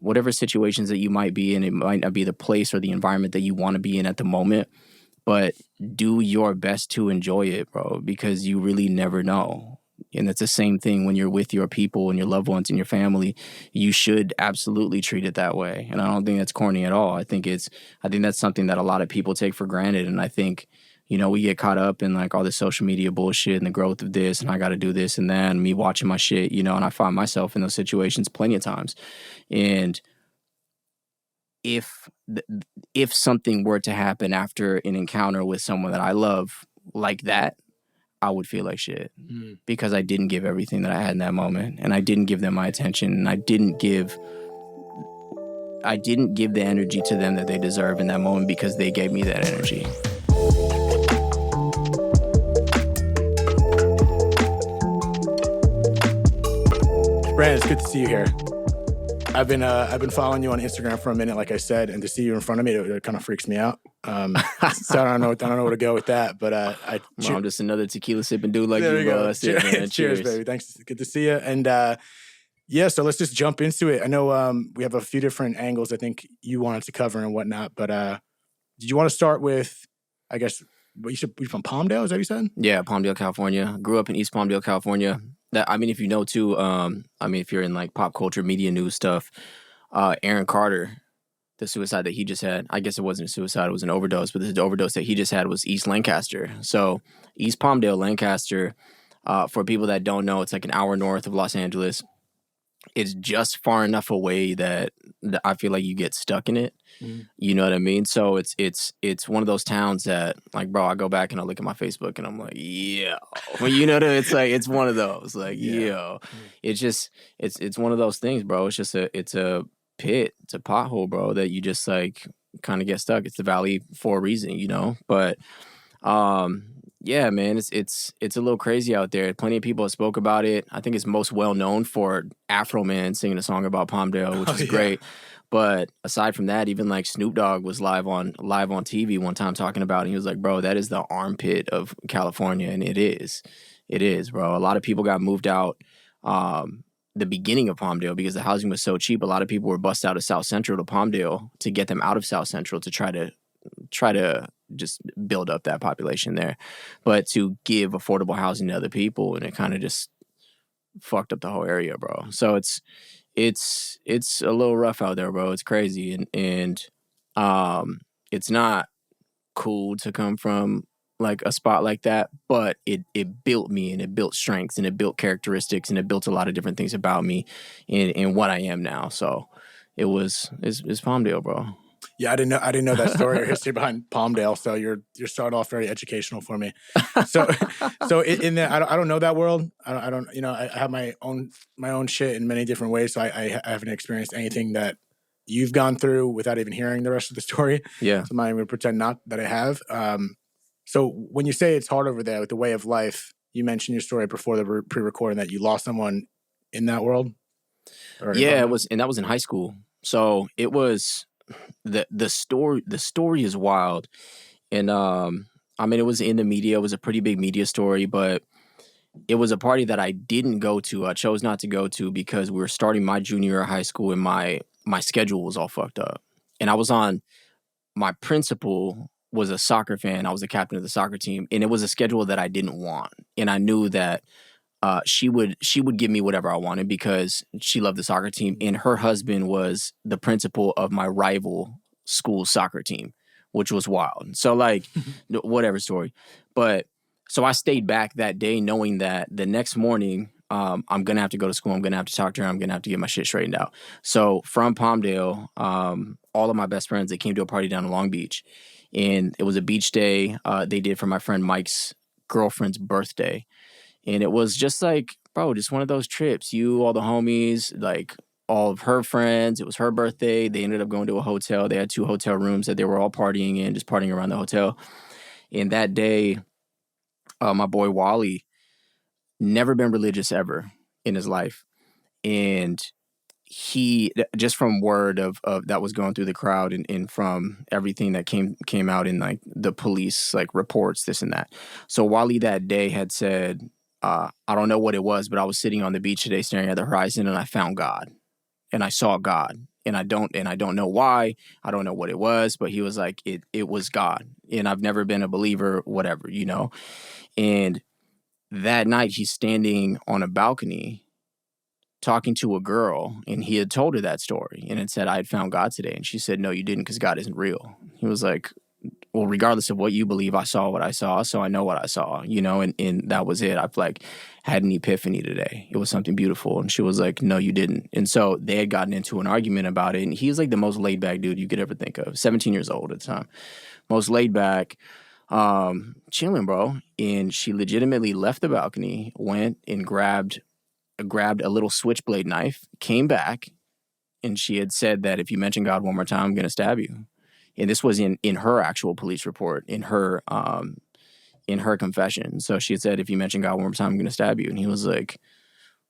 whatever situations that you might be in, it might not be the place or the environment that you want to be in at the moment, but do your best to enjoy it, bro, because you really never know. And it's the same thing when you're with your people and your loved ones and your family. You should absolutely treat it that way. And I don't think that's corny at all. I think that's something that a lot of people take for granted. And I think, we get caught up in like all this social media bullshit and the growth of this, and I got to do this and that, and me watching my shit, and I find myself in those situations plenty of times. And if something were to happen after an encounter with someone that I love like that, I would feel like shit because I didn't give everything that I had in that moment, and I didn't give them my attention, and I didn't give the energy to them that they deserve in that moment because they gave me that energy. Brandon, it's good to see you here. I've been following you on Instagram for a minute, like I said, and to see you in front of me, it kind of freaks me out. So I don't know where to go with that, but I'm just another tequila sipping dude like you, bro. That's it, man. Cheers, baby. Thanks. Good to see you. And so let's just jump into it. I know we have a few different angles I think you wanted to cover and whatnot, but did you want to start with, I guess, you're from Palmdale? Is that what you said? Yeah, Palmdale, California. Grew up in East Palmdale, California. If you know too, if you're in like pop culture, media news stuff, Aaron Carter, the suicide that he just had, I guess it wasn't a suicide, it was an overdose, but the overdose that he just had was East Lancaster. So East Palmdale, Lancaster, for people that don't know, it's like an hour north of Los Angeles. It's just far enough away that I feel like you get stuck in it. Mm. You know what I mean? So it's one of those towns that, like, bro, I go back and I look at my Facebook and I'm like, yo. Well, it's like, it's one of those, like, yo. It's just, it's one of those things, bro. It's just it's a pit. It's a pothole, bro, that you just, like, kind of get stuck. It's the valley for a reason, But, yeah, man, it's a little crazy out there. Plenty of people have spoke about it. I think it's most well known for Afro Man singing a song about Palmdale, which is great. But aside from that, even like Snoop Dogg was live on TV one time talking about it. He was like, bro, that is the armpit of California, and it is, bro. A lot of people got moved out the beginning of Palmdale because the housing was so cheap. A lot of people were bussed out of South Central to Palmdale to get them out of South Central to try to just build up that population there, but to give affordable housing to other people, and it kind of just fucked up the whole area, bro. So it's a little rough out there, bro. It's crazy, and it's not cool to come from like a spot like that, but it built me, and it built strengths, and it built characteristics, and it built a lot of different things about me and what I am now. So it's Palmdale, bro. Yeah, I didn't know that story or history behind Palmdale. So you're starting off very educational for me. So in there, I don't know that world. I don't I have my own shit in many different ways. So I haven't experienced anything that you've gone through without even hearing the rest of the story. Yeah. So I'm not even gonna pretend not that I have. So when you say it's hard over there with the way of life, you mentioned your story before the pre-recording that you lost someone in that world. Yeah, it was, and that was in high school. So it was. The story is wild, and it was in the media. It was a pretty big media story, but it was a party that I didn't go to. I chose not to go to because we were starting my junior year of high school, and my schedule was all fucked up. And I was on, my principal was a soccer fan. I was the captain of the soccer team, and it was a schedule that I didn't want, and I knew that she would give me whatever I wanted because she loved the soccer team, and her husband was the principal of my rival school soccer team, which was wild. So like, whatever story. But so I stayed back that day knowing that the next morning, I'm going to have to go to school. I'm going to have to talk to her. I'm going to have to get my shit straightened out. So from Palmdale, all of my best friends, they came to a party down in Long Beach, and it was a beach day they did for my friend Mike's girlfriend's birthday. And it was just like, bro, just one of those trips. You, all the homies, like all of her friends. It was her birthday. They ended up going to a hotel. They had 2 hotel rooms that they were all partying in, just partying around the hotel. And that day, my boy Wally, never been religious ever in his life. And he, just from word of that was going through the crowd and from everything that came out in like the police, like reports, this and that. So Wally that day had said, I don't know what it was, but I was sitting on the beach today staring at the horizon, and I found God, and I saw God, and I don't know why. I don't know what it was, but he was like, it was God. And I've never been a believer, whatever, you know. And that night he's standing on a balcony talking to a girl, and he had told her that story, and it said, I had found God today. And she said, no, you didn't, because God isn't real. He was like, well, regardless of what you believe, I saw what I saw, so I know what I saw, you know, and that was it. I've like had an epiphany today. It was something beautiful. And she was like, no, you didn't. And so they had gotten into an argument about it, and he's like the most laid back dude you could ever think of, 17 years old at the time, most laid back, chilling, bro. And she legitimately left the balcony, went and grabbed a little switchblade knife, came back, and she had said that if you mention God one more time, I'm going to stab you. And this was in her actual police report, in her confession. So she had said, if you mention God one more time, I'm going to stab you. And he was like,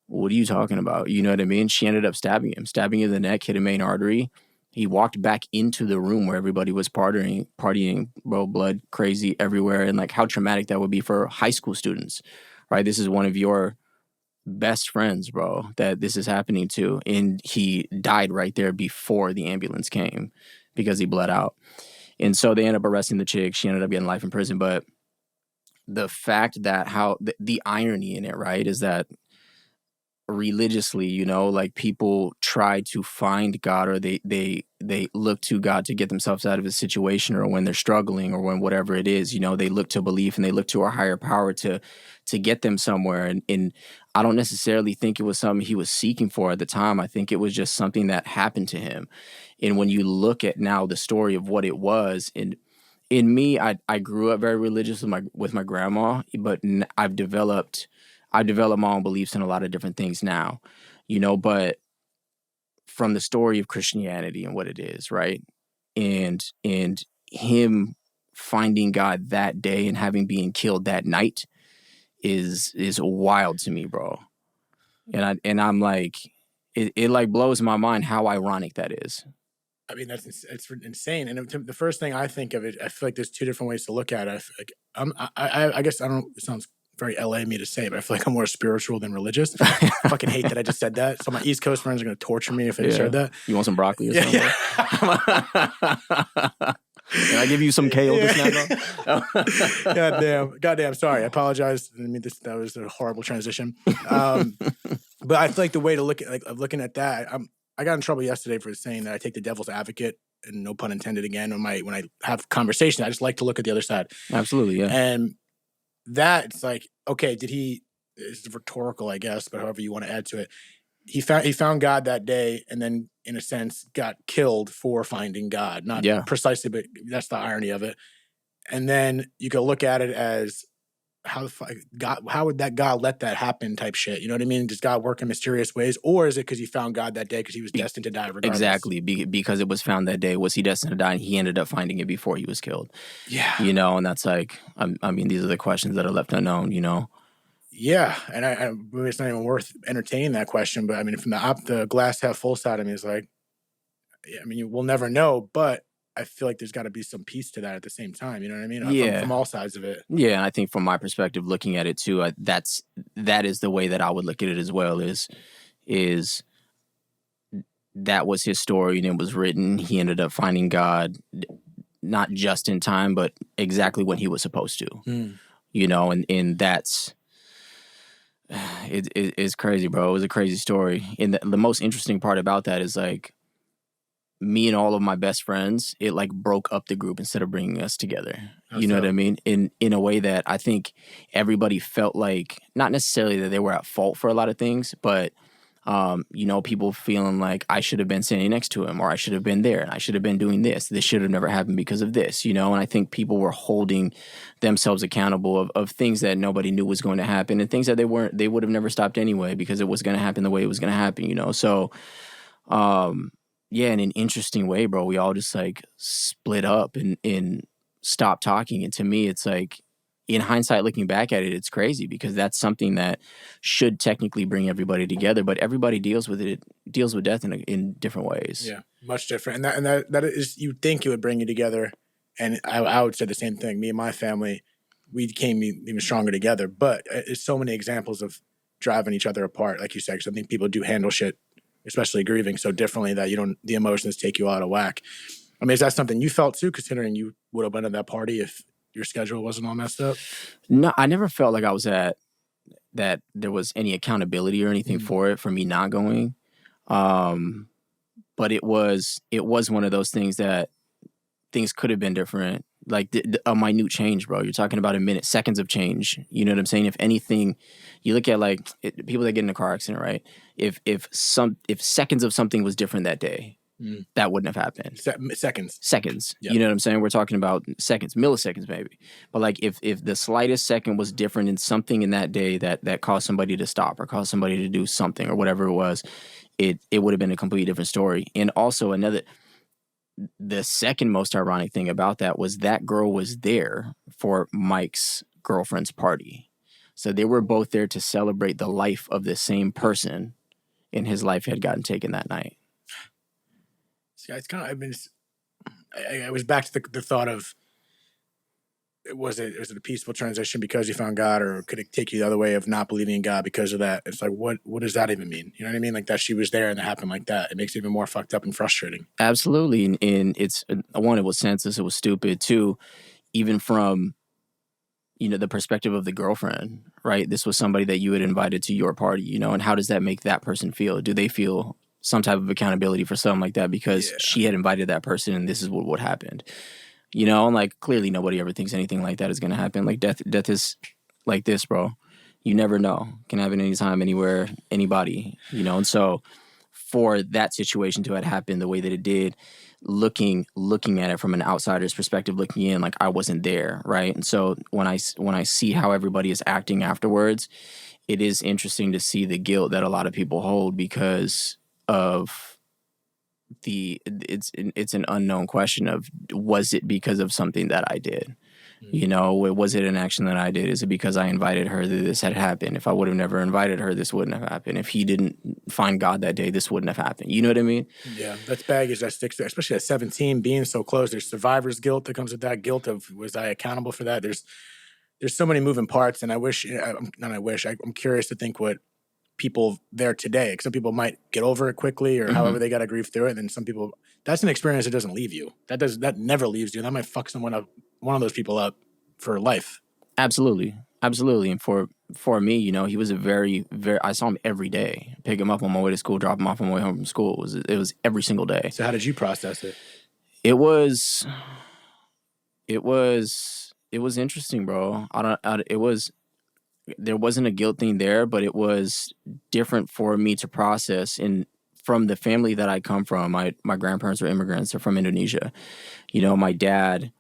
what are you talking about? You know what I mean? She ended up stabbing him in the neck, hit a main artery. He walked back into the room where everybody was partying, bro, blood crazy everywhere. And like how traumatic that would be for high school students, right? This is one of your best friends, bro, that this is happening to. And he died right there before the ambulance came because he bled out. And so they ended up arresting the chick. She ended up getting life in prison. But the fact that how the irony in it, right, is that religiously, you know, like people try to find God, or they look to God to get themselves out of a situation, or when they're struggling, or when whatever it is, you know, they look to belief and they look to a higher power to get them somewhere. And I don't necessarily think it was something he was seeking for at the time. I think it was just something that happened to him. And when you look at now the story of what it was, and in me, I grew up very religious with my grandma, but I've developed my own beliefs in a lot of different things now, you know, but from the story of Christianity and what it is, right? And him finding God that day and having been killed that night is wild to me, bro. And I'm like, it like blows my mind how ironic that is. I mean, it's insane. And the first thing I think of it, I feel like there's two different ways to look at it. I guess I don't. It sounds very LA me to say, but I feel like I'm more spiritual than religious. I fucking hate that I just said that. So my East Coast friends are gonna torture me if I shared that. You want some broccoli or something? Yeah. Can I give you some kale to snack on? Goddamn. Sorry, I apologize. I mean, that was a horrible transition. But I feel like the way to look at looking at that, I got in trouble yesterday for saying that I take the devil's advocate, and no pun intended again, when I have conversations, I just like to look at the other side. Absolutely, yeah. And that, it's like, okay, it's rhetorical, I guess, but however you want to add to it. He found God that day, and then in a sense got killed for finding God. Not precisely, but that's the irony of it. And then you can look at it as how would that God let that happen type shit? You know what I mean? Does God work in mysterious ways, or is it because he found God that day because he was destined to die regardless? Exactly, because it was found that day. Was he destined to die? And he ended up finding it before he was killed. Yeah, you know, and that's like, I mean, these are the questions that are left unknown. You know. Yeah, and I it's not even worth entertaining that question. But I mean, from the glass half full side, I mean, it's like, I mean, we'll never know, but I feel like there's got to be some peace to that at the same time. You know what I mean? Yeah. From all sides of it. Yeah, and I think from my perspective, looking at it too, that is the way that I would look at it as well. Is that was his story, and it was written. He ended up finding God, not just in time, but exactly when he was supposed to. You know, and that's. It's crazy, bro. It was a crazy story. And the most interesting part about that is like me and all of my best friends, it like broke up the group instead of bringing us together. You know what I mean? In a way that I think everybody felt like, not necessarily that they were at fault for a lot of things, but you know, people feeling like I should have been standing next to him, or I should have been there, and I should have been doing this. This should have never happened because of this, you know? And I think people were holding themselves accountable of things that nobody knew was going to happen, and things that they would have never stopped anyway because it was going to happen the way it was going to happen, you know? So, yeah, in an interesting way, bro, we all just like split up and stopped talking. And to me, it's like, in hindsight, looking back at it, it's crazy because that's something that should technically bring everybody together, but everybody deals with death in different ways. Yeah, much different. And that is, you'd think it would bring you together. And I would say the same thing. Me and my family, we became even stronger together. But it's so many examples of driving each other apart, like you said, because I think people do handle shit especially grieving so differently that the emotions take you out of whack. I mean, is that something you felt too, considering you would have been at that party if your schedule wasn't all messed up? No, I never felt like I was at that there was any accountability or anything for it, for me not going. But it was one of those things that things could have been different. Like a minute change, bro. You're talking about a minute, seconds of change. You know what I'm saying? If anything, you look at like people that get in a car accident, right? If seconds of something was different that day, that wouldn't have happened. Seconds. Yep. You know what I'm saying? We're talking about seconds, milliseconds maybe. But like if the slightest second was different in something in that day that caused somebody to stop or caused somebody to do something or whatever it was, it would have been a completely different story. And also the second most ironic thing about that was that girl was there for Mike's girlfriend's party. So they were both there to celebrate the life of the same person, and his life had gotten taken that night. Yeah, it's kind of. I mean, I was back to the thought of, was it a peaceful transition because you found God, or could it take you the other way of not believing in God because of that? It's like, what does that even mean? You know what I mean? Like that she was there and it happened like that. It makes it even more fucked up and frustrating. Absolutely, and it's one, it was senseless, it was stupid. Two, even from the perspective of the girlfriend, right? This was somebody that you had invited to your party, and how does that make that person feel? Do they feel some type of accountability for something like that because she had invited that person and this is what happened? And like clearly nobody ever thinks anything like that is going to happen. Like death is like this, bro. You never know. Can happen anytime, anywhere, anybody, and so for that situation to have happened the way that it did, looking at it from an outsider's perspective, looking in, like I wasn't there, right? And so when I see how everybody is acting afterwards, it is interesting to see the guilt that a lot of people hold because of it's an unknown question of, was it because of something that I did? Was it an action that I did? Is it because I invited her that this had happened? If I would have never invited her, this wouldn't have happened. If he didn't find God that day, this wouldn't have happened. You know what I mean? Yeah, that's baggage that sticks there, especially at 17, being so close. There's survivor's guilt that comes with that, guilt of, was I accountable for that? There's so many moving parts, and I'm curious to think what people there today, because some people might get over it quickly or however they got to grieve through it. And then some people, that's an experience that doesn't leave you. That never leaves you. That might fuck one of those people up for life. Absolutely. And for me, he was a very, very, I saw him every day. Pick him up on my way to school, drop him off on my way home from school. It was every single day. So how did you process it? It was interesting, bro. There wasn't a guilt thing there, but it was different for me to process. And from the family that I come from, my grandparents were immigrants. They're from Indonesia. My dad,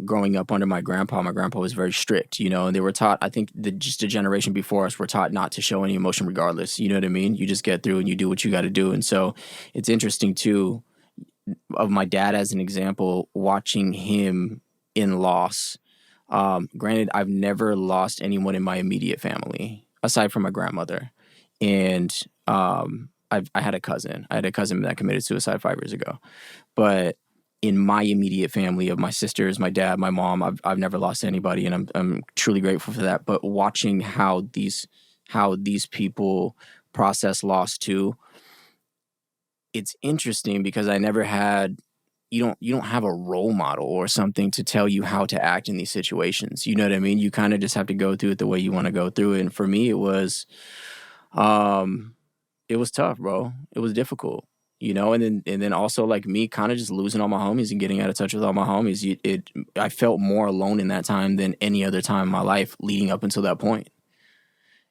growing up under my grandpa was very strict, and they were taught, I think just a generation before us were taught not to show any emotion regardless. You know what I mean? You just get through and you do what you got to do. And so it's interesting too, of my dad as an example, watching him in loss. Granted, I've never lost anyone in my immediate family aside from my grandmother. And I had a cousin. That committed suicide 5 years ago. But in my immediate family of my sisters, my dad, my mom, I've never lost anybody, and I'm truly grateful for that. But watching how these people process loss too, it's interesting because I never had. You don't have a role model or something to tell you how to act in these situations. You know what I mean? You kind of just have to go through it the way you want to go through it. And for me, it was tough, bro. It was difficult, and then also like me kind of just losing all my homies and getting out of touch with all my homies. I felt more alone in that time than any other time in my life leading up until that point.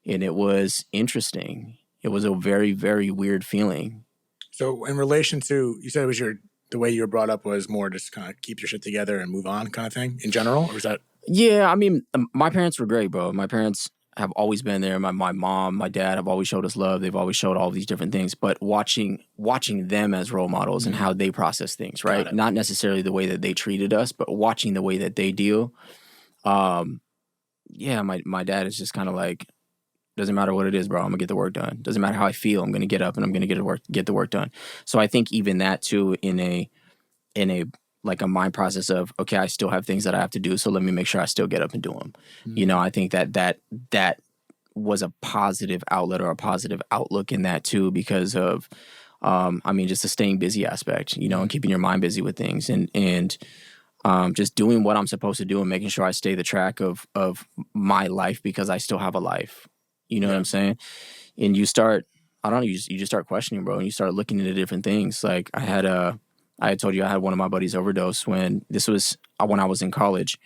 And it was interesting. It was a very, very weird feeling. So in relation to, you said it was the way you were brought up was more just kind of keep your shit together and move on kind of thing in general? Or was that? Yeah, I mean, my parents were great, bro. My parents have always been there. My mom, my dad have always showed us love. They've always showed all these different things. But watching them as role models and how they process things, right? Not necessarily the way that they treated us, but watching the way that they deal. Yeah, my dad is just kind of like, doesn't matter what it is, bro. I'm gonna get the work done. Doesn't matter how I feel. I'm gonna get up and I'm gonna get the work done. So I think even that too, in a like a mind process of, okay, I still have things that I have to do, so let me make sure I still get up and do them. I think that was a positive outlet or a positive outlook in that too, because of, just the staying busy aspect, and keeping your mind busy with things, and just doing what I'm supposed to do and making sure I stay the track of my life, because I still have a life. You know what I'm saying? And you start, I don't know, you just start questioning, bro, and you start looking into different things. Like I had told you I had one of my buddies overdose when I was in college.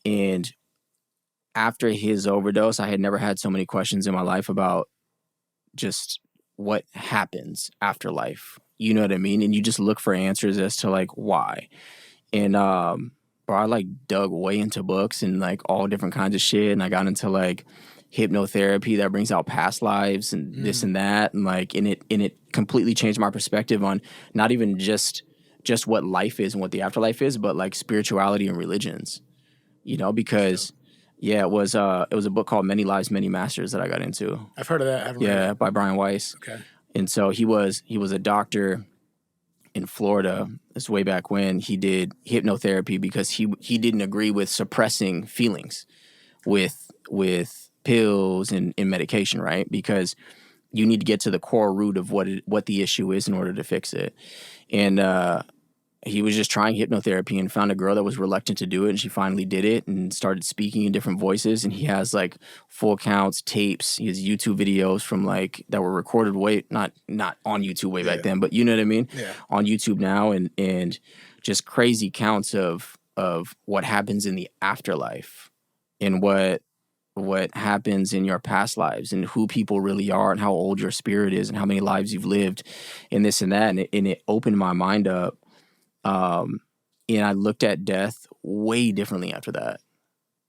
And after his overdose, I had never had so many questions in my life about just what happens after life. You know what I mean? And you just look for answers as to like why. And bro, I like dug way into books and like all different kinds of shit. And I got into like hypnotherapy that brings out past lives and this and that. And like, and it completely changed my perspective on not even just what life is and what the afterlife is, but like spirituality and religions, because it was a book called Many Lives, Many Masters that I got into. I've heard of that. I haven't read it. By Brian Weiss. Okay. And so he was a doctor in Florida. This way back when he did hypnotherapy, because he didn't agree with suppressing feelings with pills and medication, right? Because you need to get to the core root of what the issue is in order to fix it. And he was just trying hypnotherapy and found a girl that was reluctant to do it, and she finally did it and started speaking in different voices. And he has like full counts, tapes, he has YouTube videos from like that were recorded not on YouTube way back then, but you know what I mean? Yeah. On YouTube now, and just crazy counts of what happens in the afterlife and what happens in your past lives and who people really are and how old your spirit is and how many lives you've lived and this and that. And it opened my mind up. And I looked at death way differently after that.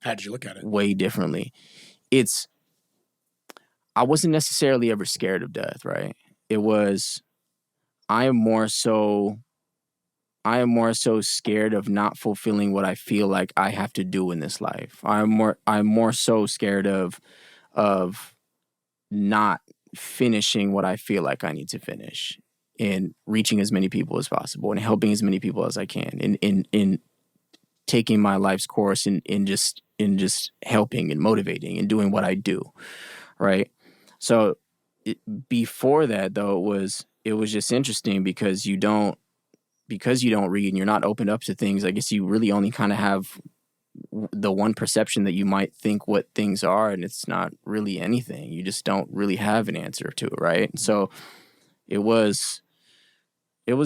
How did you look at it? Way differently. I wasn't necessarily ever scared of death, right? It was, I am more so scared of not fulfilling what I feel like I have to do in this life. I'm more so scared of not finishing what I feel like I need to finish, and reaching as many people as possible and helping as many people as I can, in taking my life's course and just helping and motivating and doing what I do, right? So before that, though, it was just interesting because you don't read and you're not opened up to things. I guess you really only kind of have the one perception that you might think what things are, and it's not really anything. You just don't really have an answer to it, right? And so it was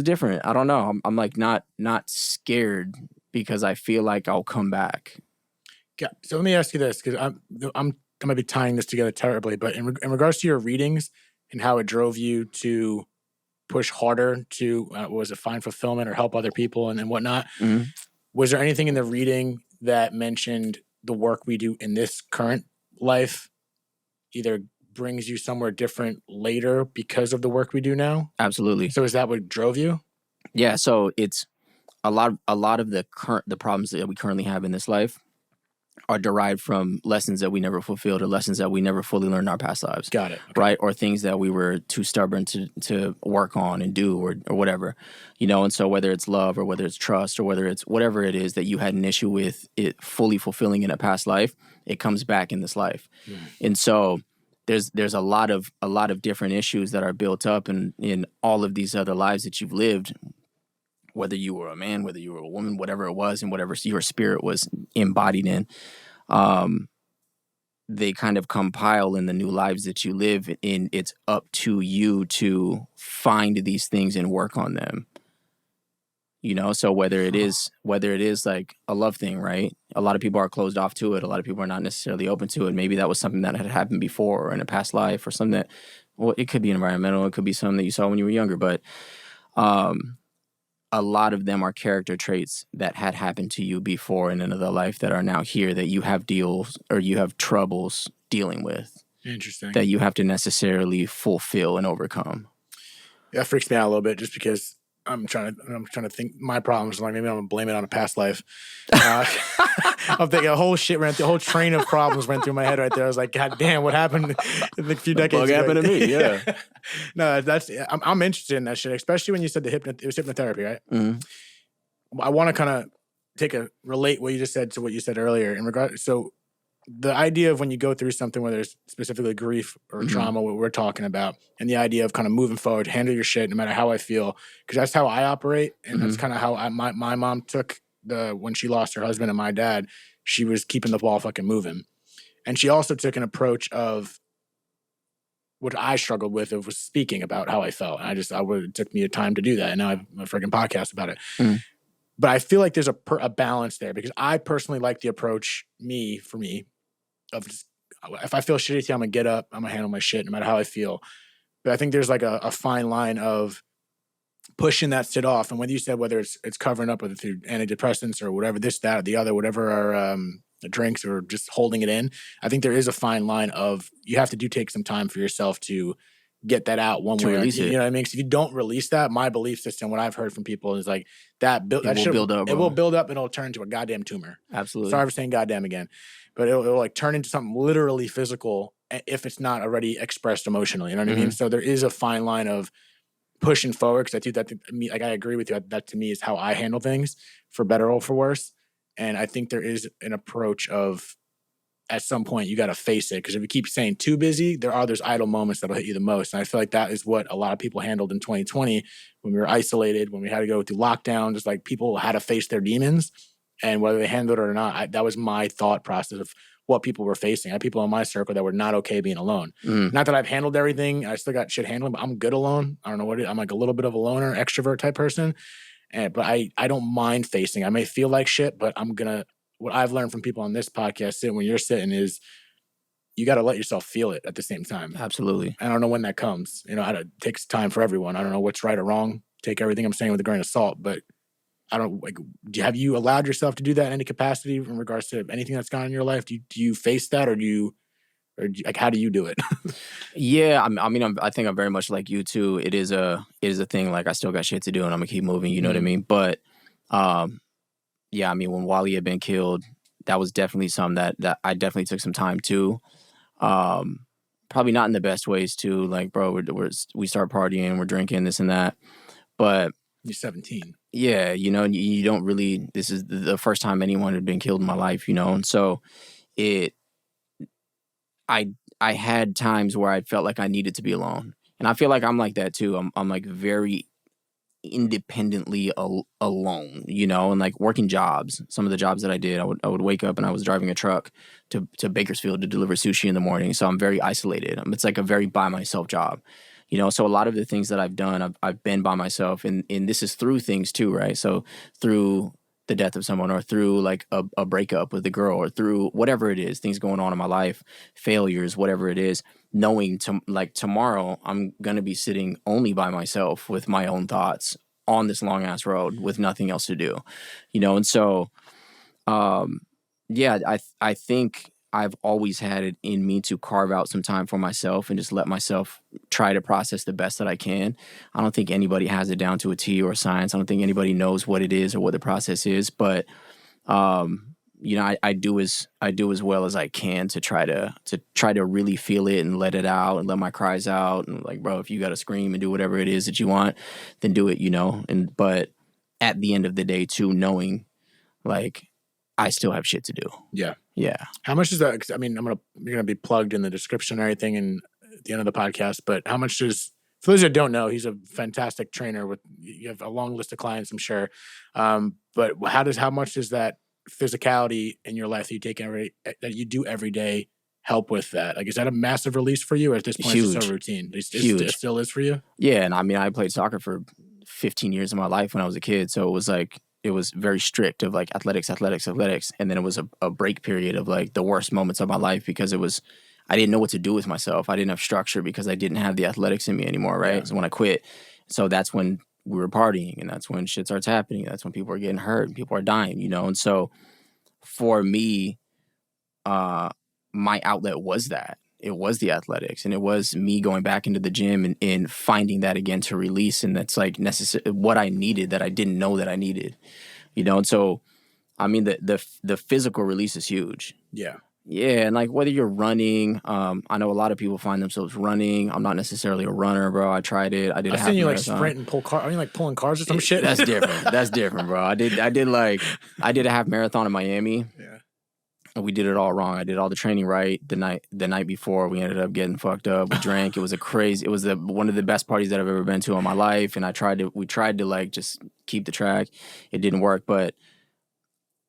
different. I don't know. I'm like not scared because I feel like I'll come back. Yeah. So let me ask you this, because I'm gonna be tying this together terribly, but in regards to your readings and how it drove you to push harder to find fulfillment or help other people and whatnot, was there anything in the reading that mentioned the work we do in this current life either brings you somewhere different later because of the work we do now? Absolutely. So is that what drove you? Yeah. So it's a lot of the problems that we currently have in this life are derived from lessons that we never fulfilled or lessons that we never fully learned in our past lives. Got it. Okay. Right? Or things that we were too stubborn to work on and do or whatever, and so whether it's love or whether it's trust or whether it's whatever it is that you had an issue with it fully fulfilling in a past life, it comes back in this life. And so there's a lot of different issues that are built up in all of these other lives that you've lived, whether you were a man, whether you were a woman, whatever it was, and whatever your spirit was embodied in, they kind of compile in the new lives that you live in. It's up to you to find these things and work on them. So whether it is like a love thing, right? A lot of people are closed off to it. A lot of people are not necessarily open to it. Maybe that was something that had happened before or in a past life or something that, well, it could be environmental. It could be something that you saw when you were younger, but, a lot of them are character traits that had happened to you before in another life that are now here that you have troubles dealing with. Interesting. That you have to necessarily fulfill and overcome. That freaks me out a little bit just because I'm trying to think my problems. Like maybe I'm gonna blame it on a past life. I'm thinking a whole train of problems went through my head right there. I was like, God damn, what happened in a few decades ago? What happened to me? Yeah. No, I'm interested in that shit, especially when you said it was hypnotherapy, right? Mm-hmm. I want to kind of relate what you just said to what you said earlier in regard. So the idea of when you go through something, whether it's specifically grief or trauma, what we're talking about, and the idea of kind of moving forward, handle your shit no matter how I feel, because that's how I operate, and that's kind of how my mom took when she lost her husband and my dad. She was keeping the ball fucking moving, and she also took an approach of what I struggled with. It was speaking about how I felt. It took me a time to do that, and now I have a freaking podcast about it. But I feel like there's a balance there, because I personally like the approach, for me, of just, if I feel shitty, I'm gonna get up, I'm gonna handle my shit no matter how I feel. But I think there's like a fine line of pushing that shit off. And whether you said whether it's covering up, whether through antidepressants or whatever, this, that, or the other, whatever are drinks, or just holding it in, I think there is a fine line of you have to take some time for yourself to get that out one way. You know what I mean? Because if you don't release that, my belief system, what I've heard from people is like that will build up. It will build up, and it'll turn into a goddamn tumor. Absolutely. Sorry for saying goddamn again, but it'll like turn into something literally physical if it's not already expressed emotionally. You know what I mean? So there is a fine line of pushing forward, because I think that I agree with you. That to me is how I handle things, for better or for worse. And I think there is an approach of, at some point you got to face it, because if you keep saying too busy, there are those idle moments that'll hit you the most. And I feel like that is what a lot of people handled in 2020 when we were isolated, when we had to go through lockdown. Just like people had to face their demons, and whether they handled it or not, that was my thought process of what people were facing. I had people in my circle that were not okay being alone. Not that I've handled everything. I still got shit handling, but I'm good alone. I don't know what it is. I'm like a little bit of a loner, extrovert type person. But I don't mind facing. I may feel like shit, but what I've learned from people on this podcast, when you're sitting, is you got to let yourself feel it at the same time. Absolutely. I don't know when that comes. It takes time for everyone. I don't know what's right or wrong. Take everything I'm saying with a grain of salt, but have you allowed yourself to do that in any capacity in regards to anything that's gone on in your life? Do you face that, or how do you do it? Yeah, I think I'm very much like you too. It is a thing. Like, I still got shit to do, and I'm gonna keep moving. You know what I mean? But, yeah, when Wally had been killed, that was definitely something that I definitely took some time too. Probably not in the best ways too. Like, bro, we start partying, we're drinking, this and that. But you're 17. Yeah, you don't really. This is the first time anyone had been killed in my life, and so I had times where I felt like I needed to be alone, and I feel like I'm like that too. I'm like very independently alone, and like working jobs. Some of the jobs that I did, I would wake up and I was driving a truck to Bakersfield to deliver sushi in the morning. So I'm very isolated. It's like a very by myself job. So a lot of the things that I've done, I've been by myself, and this is through things too, right? So through the death of someone, or through like a breakup with a girl, or through whatever it is, things going on in my life, failures, whatever it is, knowing tomorrow I'm going to be sitting only by myself with my own thoughts on this long ass road with nothing else to do, and so, yeah, I think I've always had it in me to carve out some time for myself and just let myself try to process the best that I can. I don't think anybody has it down to a T or a science. I don't think anybody knows what it is or what the process is, but, I do as well as I can to try to really feel it and let it out and let my cries out. And like, bro, if you got to scream and do whatever it is that you want, then do it, but at the end of the day too, knowing like I still have shit to do. Yeah. Yeah. How much is that? 'Cause, you're gonna be plugged in the description and everything, and at the end of the podcast. But how much does, for those that don't know, he's a fantastic trainer. You have a long list of clients, I'm sure. But how much does that physicality in your life that you take that you do every day help with that? Like, is that a massive release for you, or at this point it's just a routine? Huge. It still is for you? Yeah, and I played soccer for 15 years of my life when I was a kid, so it was like, it was very strict of like athletics. And then it was a break period of like the worst moments of my life, because I didn't know what to do with myself. I didn't have structure because I didn't have the athletics in me anymore, right? Yeah. So when I quit, so that's when we were partying, and that's when shit starts happening. That's when people are getting hurt and people are dying, And so for me, my outlet was that. It was the athletics, and it was me going back into the gym and finding that again to release. And that's like what I needed that I didn't know that I needed, And so, the physical release is huge. Yeah. Yeah. And like, whether you're running, I know a lot of people find themselves running. I'm not necessarily a runner, bro. I tried it. I did a half marathon. I've seen you like sprint and pull car. Are you like pulling cars or some shit? That's different. That's different, bro. I did a half marathon in Miami. Yeah. We did it all wrong. I did all the training right the night before. We ended up getting fucked up. We drank. It was one of the best parties that I've ever been to in my life. And we tried to like just keep the track. It didn't work, but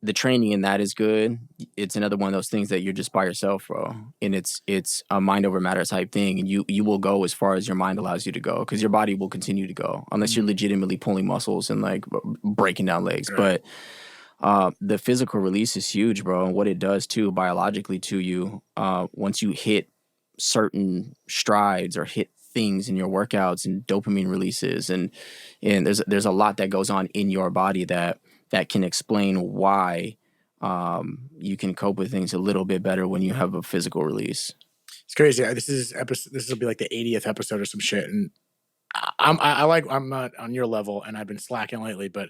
the training in that is good. It's another one of those things that you're just by yourself, bro. And it's a mind over matter type thing. And you will go as far as your mind allows you to go, because your body will continue to go unless you're legitimately pulling muscles and like breaking down legs. Right. But the physical release is huge, bro. And what it does too, biologically to you, once you hit certain strides or hit things in your workouts and dopamine releases, and there's a lot that goes on in your body that can explain why you can cope with things a little bit better when you have a physical release. It's crazy. This will be like the 80th episode or some shit, and I'm not on your level, and I've been slacking lately, but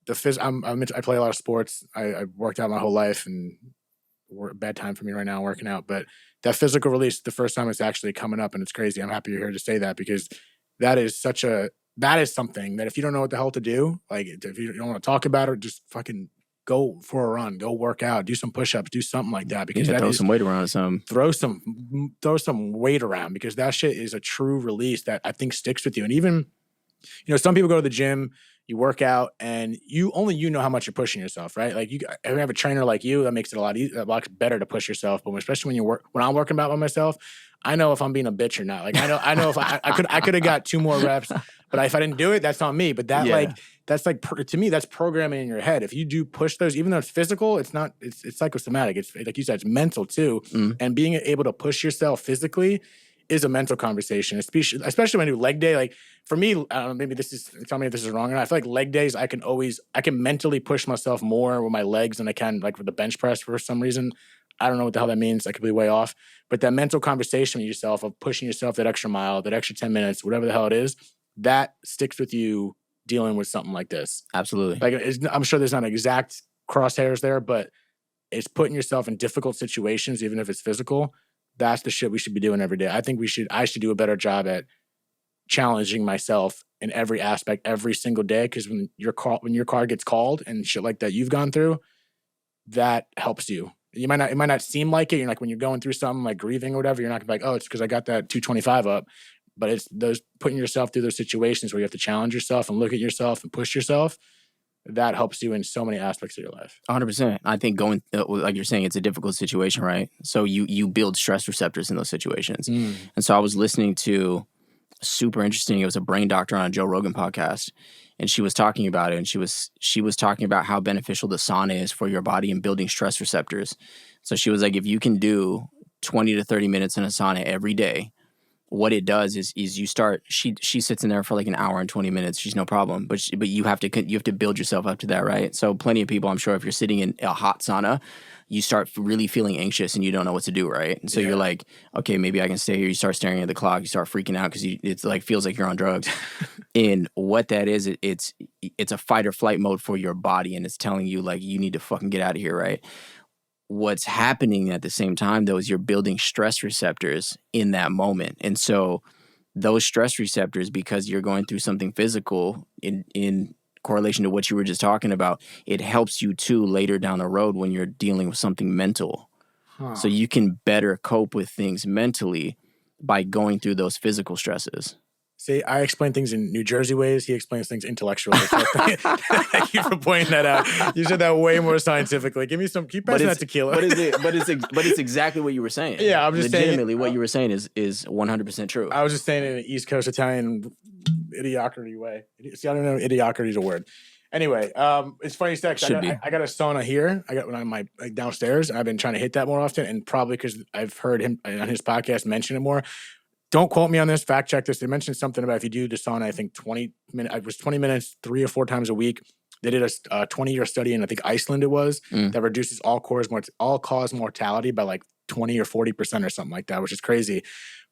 I play a lot of sports. I worked out my whole life, and bad time for me right now working out. But that physical release, the first time it's actually coming up, and it's crazy. I'm happy you're here to say that, because that is something that if you don't know what the hell to do, like if you don't want to talk about it, just fucking go for a run, go work out, do some push-ups, do something like that. Because throw some weight around or something. Throw some weight around, because that shit is a true release that I think sticks with you. And even, some people go to the gym, you work out, and you know how much you're pushing yourself, right? Like you have a trainer like you, that makes it a lot better to push yourself. But especially when I'm working out by myself, I know if I'm being a bitch or not. Like I know if I could have got 2 more reps, but if I didn't do it, that's on me. But to me, that's programming in your head. If you do push those, even though it's physical, it's psychosomatic. It's like you said, it's mental too. And being able to push yourself physically is a mental conversation, especially when I do leg day. Like for me, tell me if this is wrong or not. I feel like leg days, I can mentally push myself more with my legs than I can like with the bench press for some reason. I don't know what the hell that means. I could be way off. But that mental conversation with yourself of pushing yourself that extra mile, that extra 10 minutes, whatever the hell it is, that sticks with you dealing with something like this. Absolutely. Like I'm sure there's not exact crosshairs there, but it's putting yourself in difficult situations, even if it's physical. That's the shit we should be doing every day. I think I should do a better job at challenging myself in every aspect every single day. Because when your car gets called and shit like that you've gone through, that helps you. It might not seem like it. You're like, when you're going through something like grieving or whatever, you're not gonna be like, oh, it's because I got that 225 up. But it's those putting yourself through those situations where you have to challenge yourself and look at yourself and push yourself. That helps you in so many aspects of your life. 100%. I think like you're saying, it's a difficult situation, right? So you build stress receptors in those situations. And so I was listening to super interesting. It was a brain doctor on a Joe Rogan podcast, and she was talking about it. And she was talking about how beneficial the sauna is for your body in building stress receptors. So she was like, if you can do 20 to 30 minutes in a sauna every day, what it does is you start. She sits in there for like an hour and 20 minutes. She's no problem, but you have to build yourself up to that, right? So plenty of people, I'm sure, if you're sitting in a hot sauna, you start really feeling anxious and you don't know what to do, right? And so you're like, okay, maybe I can stay here. You start staring at the clock. You start freaking out because it's like feels like you're on drugs. And what that is, it's a fight or flight mode for your body, and it's telling you like you need to fucking get out of here, right? What's happening at the same time, though, is you're building stress receptors in that moment. And so those stress receptors, because you're going through something physical in correlation to what you were just talking about, it helps you too later down the road when you're dealing with something mental. So you can better cope with things mentally by going through those physical stresses. See, I explain things in New Jersey ways. He explains things intellectually. So thank you for pointing that out. You said that way more scientifically. Keep passing that tequila. But it's exactly what you were saying. Yeah, I'm just legitimately what you were saying is 100% true. I was just saying it in an East Coast Italian idiocracy way. See, I don't know if idiocracy is a word. Anyway, it's funny you said I got a sauna here. I got one on my downstairs, and I've been trying to hit that more often, and probably because I've heard him on his podcast mention it more. Don't quote me on this. Fact check this. They mentioned something about if you do the sauna, I think 20 minutes. It was 20 minutes, 3 or 4 times a week. They did a 20-year study in I think Iceland. It was that reduces all cause mortality by like 20 or 40% or something like that, which is crazy.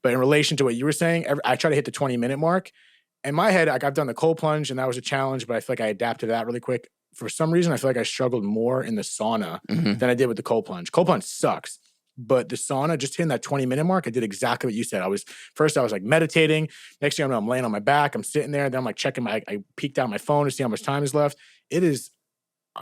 But in relation to what you were saying, I try to hit the 20-minute mark. In my head, like I've done the cold plunge, and that was a challenge, but I feel like I adapted to that really quick. For some reason, I feel like I struggled more in the sauna than I did with the cold plunge. Cold plunge sucks. But the sauna, just hitting that 20-minute mark, I did exactly what you said. I was like meditating. Next thing I know, I'm laying on my back. I'm sitting there. Then I'm like checking I peeked out my phone to see how much time is left. It is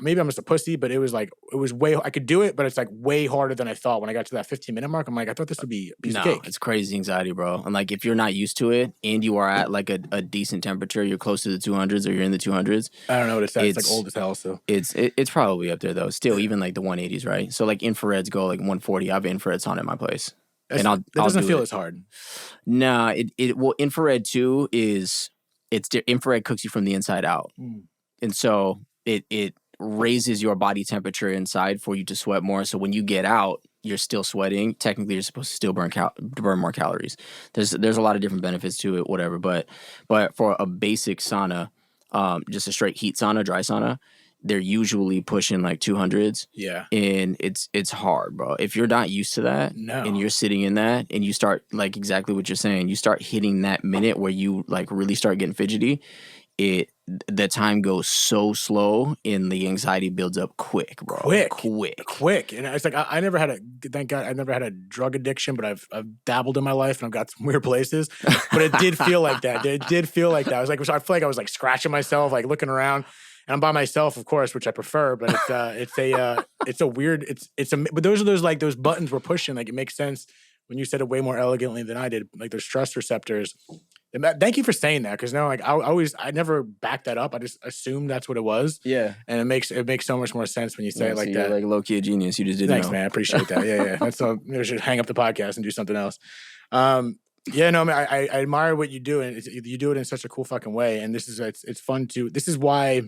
maybe I'm just a pussy, but it was I could do it, but it's like way harder than I thought. When I got to that 15-minute mark, I'm like, I thought this would be a piece of No, cake. it's crazy anxiety, bro. And like if you're not used to it and you are at like a decent temperature, you're close to the 200s or you're in the 200s. I don't know what it's at. It's like old as hell. So it's probably up there though. Still, even like the 180s, right? So like infrareds go like 140. I have infrareds on at my place, and that doesn't feel as hard. Nah, well, infrared too infrared cooks you from the inside out, and so it raises your body temperature inside for you to sweat more. So when you get out, you're still sweating. Technically, you're supposed to still burn more calories. There's a lot of different benefits to it, whatever. But for a basic sauna, just a straight heat sauna, dry sauna, they're usually pushing like 200s. Yeah. And it's hard, bro. If you're not used to that and you're sitting in that and you start like exactly what you're saying, you start hitting that minute where you like really start getting fidgety, the time goes so slow and the anxiety builds up quick, bro. Quick. And it's like I never had thank God I never had a drug addiction, but I've dabbled in my life and I've got some weird places. But it did feel like that. I feel like I was like scratching myself, like looking around. And I'm by myself, of course, which I prefer, but but those are those buttons we're pushing. Like it makes sense when you said it way more elegantly than I did. Like those stress receptors. And thank you for saying that, because now like I never backed that up. I just assumed that's what it was. Yeah, and it makes so much more sense when you say it like that. You're like low key a genius. You just didn't. Thanks, man. I appreciate that. Yeah. That's maybe I should hang up the podcast and do something else. Yeah, no, man, I admire what you do, and you do it in such a cool fucking way. And it's fun to. This is why.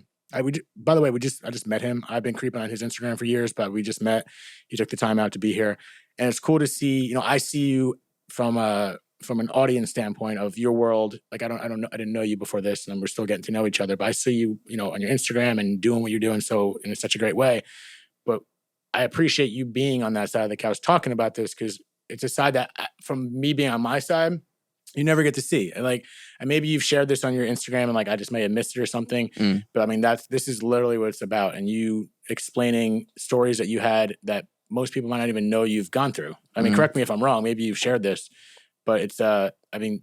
By the way, I just met him. I've been creeping on his Instagram for years, but we just met. He took the time out to be here, and it's cool to see. I see you from an audience standpoint of your world. Like I don't know, I didn't know you before this, and we're still getting to know each other. But I see you, on your Instagram and doing what you're doing so in such a great way. But I appreciate you being on that side of the couch talking about this, because it's a side that, from me being on my side, you never get to see. And maybe you've shared this on your Instagram and I just may have missed it or something. But I mean, this is literally what it's about. And you explaining stories that you had that most people might not even know you've gone through. I mean, correct me if I'm wrong. Maybe you've shared this, but it's, I mean,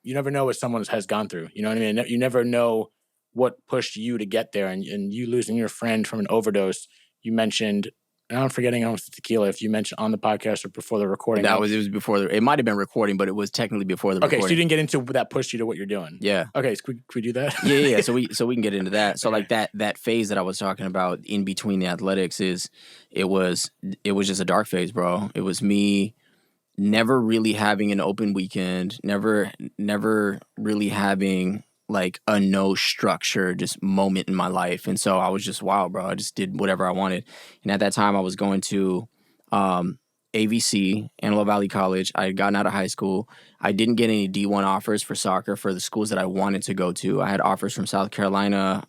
you never know what someone has gone through. You know what I mean? You never know what pushed you to get there. And you losing your friend from an overdose, you mentioned, and I'm forgetting almost the tequila, if you mentioned on the podcast or before the recording. It was before it might have been recording, but it was technically before the recording. Okay, so you didn't get into that pushed you to what you're doing. Yeah. Okay, so could we do that? Yeah. So we can get into that. So like that phase that I was talking about in between the athletics it was just a dark phase, bro. It was me never really having an open weekend, never really having like a no structure just moment in my life. And so I was just wild, bro. I just did whatever I wanted. And at that time I was going to AVC, Antelope Valley College. I had gotten out of high school. I didn't get any D1 offers for soccer for the schools that I wanted to go to. I had offers from South Carolina,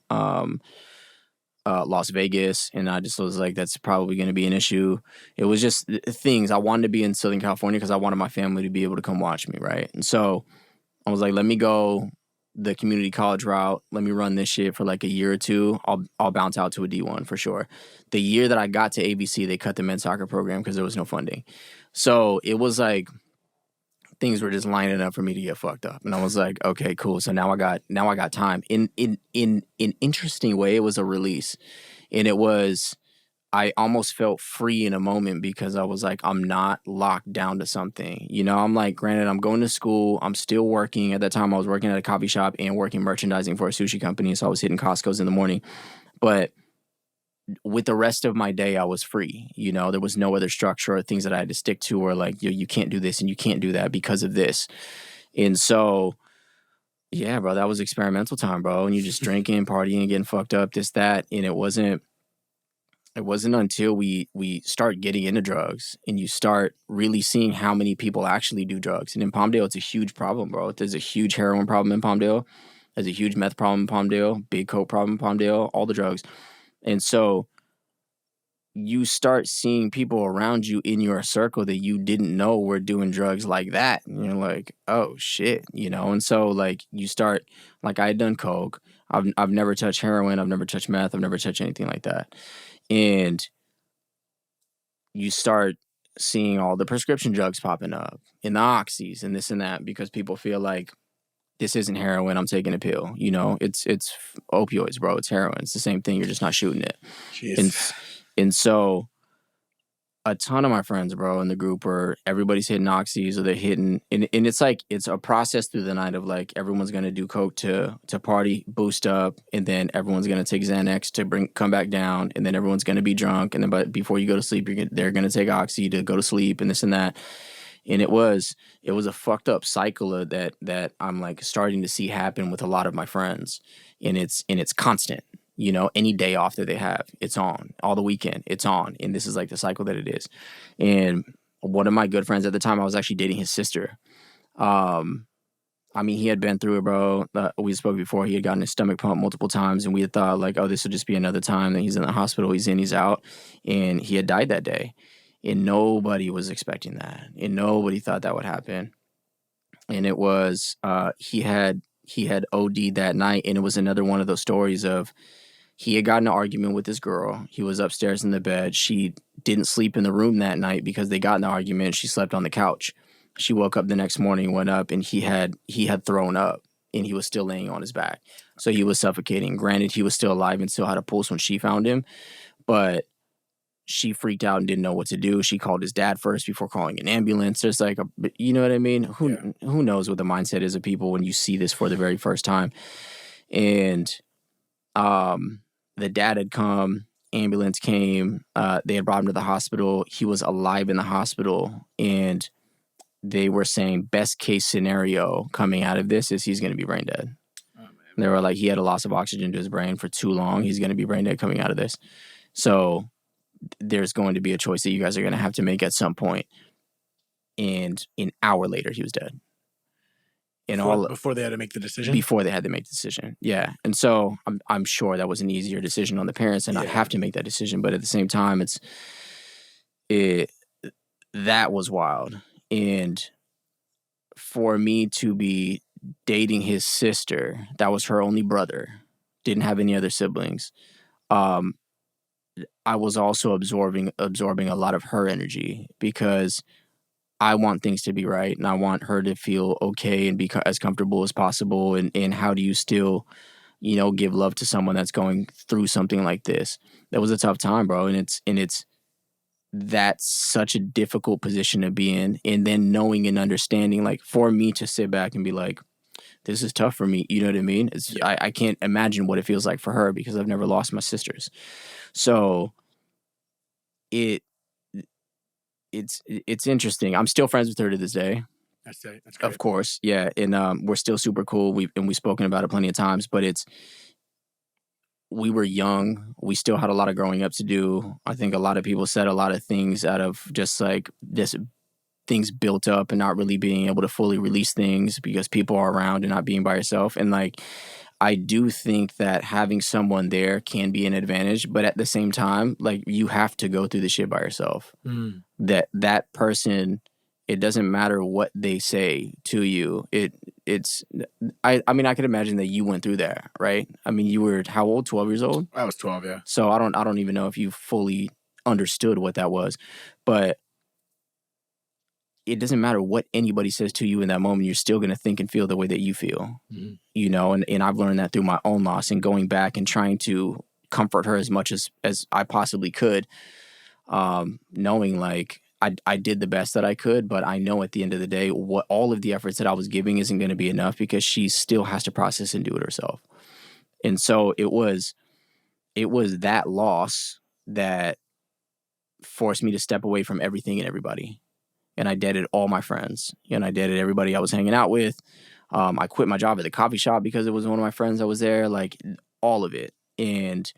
Las Vegas, and I just was like, that's probably going to be an issue. It was just things. I wanted to be in Southern California because I wanted my family to be able to come watch me, right? And so I was like, let me go the community college route. Let me run this shit for like a year or two. I'll bounce out to a D1 for sure. The year that I got to ABC, they cut the men's soccer program because there was no funding. So it was like things were just lining up for me to get fucked up. And I was like, okay, cool. So now I got time. In an interesting way, it was a release. And I almost felt free in a moment because I was like, I'm not locked down to something. I'm like, granted, I'm going to school. I'm still working. At that time, I was working at a coffee shop and working merchandising for a sushi company. So I was hitting Costco's in the morning. But with the rest of my day, I was free. There was no other structure or things that I had to stick to, or like, you can't do this and you can't do that because of this. And so, yeah, bro, that was experimental time, bro. And you just drinking, partying, getting fucked up, this, that. And it wasn't until we start getting into drugs and you start really seeing how many people actually do drugs. And in Palmdale, it's a huge problem, bro. There's a huge heroin problem in Palmdale. There's a huge meth problem in Palmdale, big coke problem in Palmdale, all the drugs. And so you start seeing people around you in your circle that you didn't know were doing drugs like that. And you're like, oh shit, And so like you start, like I had done coke. I've never touched heroin. I've never touched meth. I've never touched anything like that. And you start seeing all the prescription drugs popping up and the oxys and this and that, because people feel like this isn't heroin. I'm taking a pill. You know, it's opioids, bro. It's heroin. It's the same thing. You're just not shooting it. Jeez. And so a ton of my friends, bro, in the group were everybody's hitting oxys or they're hitting, and it's like it's a process through the night of like everyone's gonna do coke to party, boost up, and then everyone's gonna take Xanax to come back down, and then everyone's gonna be drunk, and then but before you go to sleep, they're gonna take oxy to go to sleep, and this and that, and it was a fucked up cycle of that I'm like starting to see happen with a lot of my friends, and it's constant. You know, any day off that they have, it's on. All the weekend, it's on. And this is like the cycle that it is. And one of my good friends at the time, I was actually dating his sister. I mean, he had been through it, bro. We spoke before. He had gotten his stomach pumped multiple times. And we had thought, like, oh, this will just be another time that he's in the hospital. He's in, he's out. And he had died that day. And nobody was expecting that. And nobody thought that would happen. And it was, he had OD'd that night. And it was another one of those stories of, he had gotten an argument with this girl. He was upstairs in the bed. She didn't sleep in the room that night because they got in the argument. She slept on the couch. She woke up the next morning, went up, and he had thrown up, and he was still laying on his back. So he was suffocating. Granted, he was still alive and still had a pulse when she found him, but she freaked out and didn't know what to do. She called his dad first before calling an ambulance. There's like you know what I mean? Who knows what the mindset is of people when you see this for the very first time? And the dad had come, ambulance came, they had brought him to the hospital. He was alive in the hospital, and they were saying best case scenario coming out of this is he's going to be brain dead. Oh, man. They were like, he had a loss of oxygen to his brain for too long. He's going to be brain dead coming out of this. So there's going to be a choice that you guys are going to have to make at some point. And an hour later, he was dead. Before they had to make the decision? Before they had to make the decision, yeah. And so I'm sure that was an easier decision on the parents and not have to make that decision. But at the same time, that was wild. And for me to be dating his sister, that was her only brother, didn't have any other siblings. I was also absorbing a lot of her energy because I want things to be right, and I want her to feel okay and be as comfortable as possible. And how do you still, you know, give love to someone that's going through something like this? That was a tough time, bro. And that's such a difficult position to be in. And then knowing and understanding, like for me to sit back and be like, this is tough for me. You know what I mean? I can't imagine what it feels like for her because I've never lost my sisters. So it's interesting. I'm still friends with her to this day. That's great. Of course, yeah, and we're still super cool. We've spoken about it plenty of times, but we were young. We still had a lot of growing up to do. I think a lot of people said a lot of things out of just like this things built up and not really being able to fully release things because people are around and not being by yourself. And like, I do think that having someone there can be an advantage, but at the same time, like you have to go through the shit by yourself. That person, it doesn't matter what they say to you. I mean, I could imagine that you went through that, right? I mean, you were how old? 12 years old? I was 12, yeah. So I don't even know if you fully understood what that was, but it doesn't matter what anybody says to you in that moment. You're still going to think and feel the way that you feel, you know, and I've learned that through my own loss and going back and trying to comfort her as much as I possibly could, knowing like I did the best that I could, but I know at the end of the day, what all of the efforts that I was giving isn't going to be enough because she still has to process and do it herself. And so it was that loss that forced me to step away from everything and everybody. And I dated all my friends, and I dated everybody I was hanging out with. I quit my job at the coffee shop because it was one of my friends that was there, like all of it. And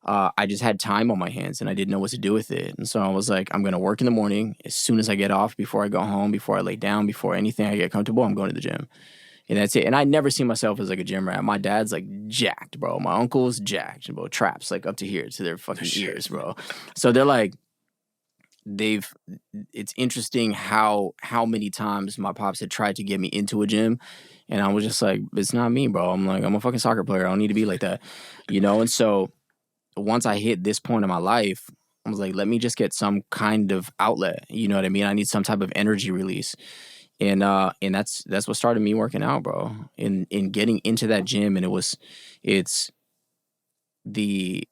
I just had time on my hands, and I didn't know what to do with it. And so I was like, I'm going to work in the morning. As soon as I get off, before I go home, before I lay down, before anything I get comfortable, I'm going to the gym. And that's it. And I never see myself as like a gym rat. My dad's like jacked, bro. My uncle's jacked, bro. Traps like up to here, to their fucking ears, bro. So they're like, it's interesting how many times my pops had tried to get me into a gym, and I was just like, it's not me, bro. I'm a fucking soccer player. I don't need to be like that, you know? And so once I hit this point in my life, I was like, let me just get some kind of outlet. You know what I mean? I need some type of energy release. And that's what started me working out, bro. In getting into that gym, and it's the